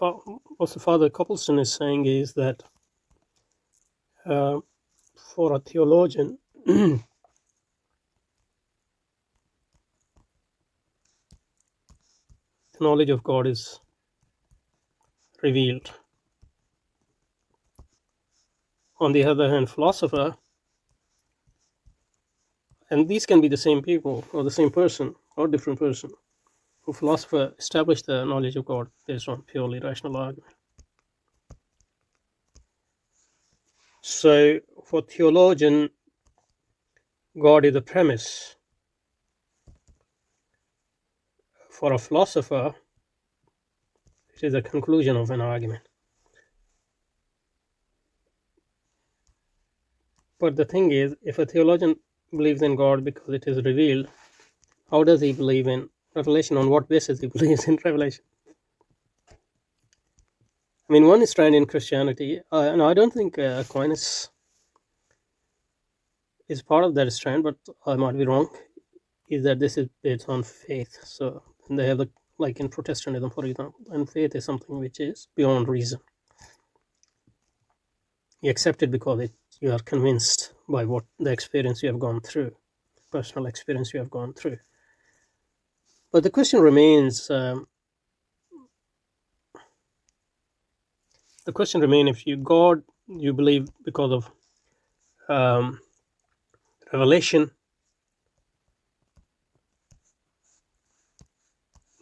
Father Copleston is saying is that for a theologian, the knowledge of God is revealed. On the other hand, philosopher, and these can be the same people or the same person or different person, who philosopher established the knowledge of God based on purely rational argument. So for theologian, God is the premise. For a philosopher, it is a conclusion of an argument. But the thing is, if a theologian believes in God because it is revealed, how does he believe in revelation? On what basis he believes in revelation? I mean, one strand in Christianity, and I don't think Aquinas is part of that strand, but I might be wrong, is that this is based on faith. So they have like in Protestantism, for example, and faith is something which is beyond reason. You accept it because you are convinced by what the experience you have gone through, personal experience you have gone through. But the question remains, if God you believe because of revelation,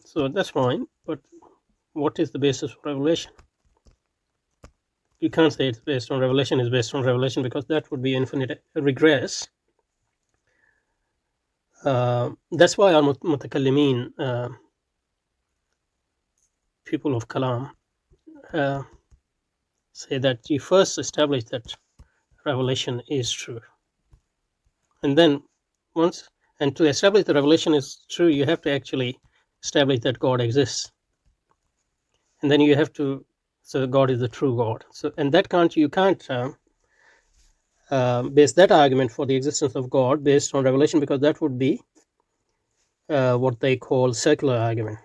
so that's fine, but what is the basis for revelation? You can't say it's based on revelation, it's based on revelation, because that would be infinite regress. That's why our mutakallimin, people of Kalam, say that you first establish that revelation is true. And then to establish the revelation is true, you have to actually establish that God exists. And then you have to, so God is the true God. So, and you can't base that argument for the existence of God based on revelation, because that would be what they call circular argument.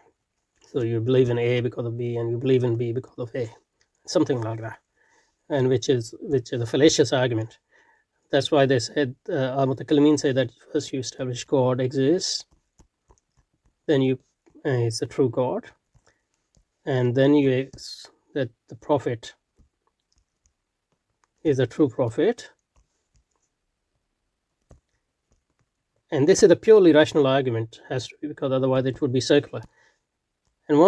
So you believe in A because of B, and you believe in B because of A, something like that, and which is a fallacious argument. That's why they said, our mutakallimin say that first you establish God exists, then it's a true God, and then that the prophet is a true prophet. And this is a purely rational argument, has to be, because otherwise it would be circular. And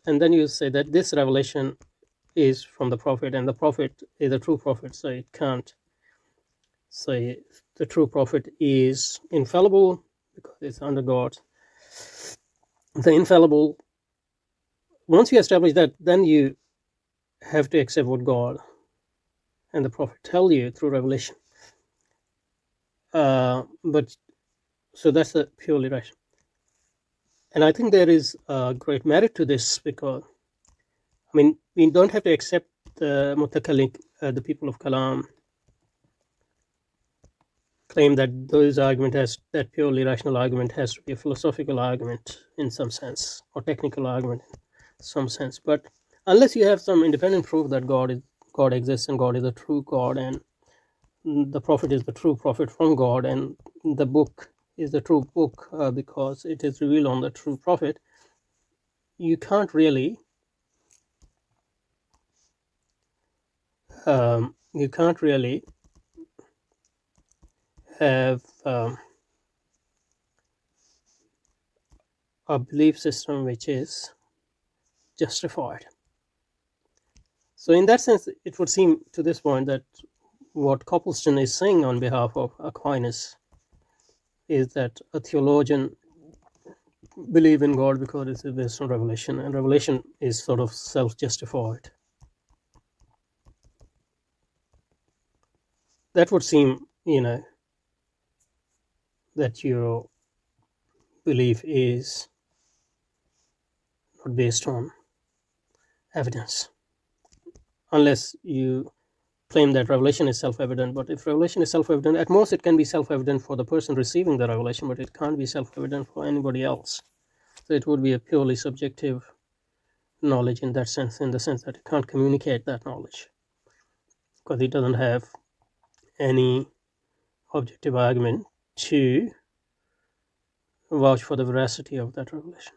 then you say that this revelation is from the prophet, and the prophet is a true prophet, so it can't say the true prophet is infallible because it's under God. The infallible, once you establish that, then you have to accept what God and the prophet tell you through revelation. But so that's a purely rational. And I think there is great merit to this, because I mean, we don't have to accept the mutakallim, the people of Kalam claim that that purely rational argument has to be a philosophical argument in some sense, or technical argument in some sense. But unless you have some independent proof that God exists and God is a true God, and the prophet is the true prophet from God, and the book is the true book because it is revealed on the true prophet, you can't really have a belief system which is justified. So in that sense, it would seem to this point that what Copleston is saying on behalf of Aquinas is that a theologian believe in God because it is based on revelation, and revelation is sort of self-justified. That would seem, that your belief is not based on evidence, unless you claim that revelation is self-evident. But if revelation is self-evident, at most it can be self-evident for the person receiving the revelation, but it can't be self-evident for anybody else. So it would be a purely subjective knowledge in that sense, in the sense that it can't communicate that knowledge, because it doesn't have any objective argument to vouch for the veracity of that revelation.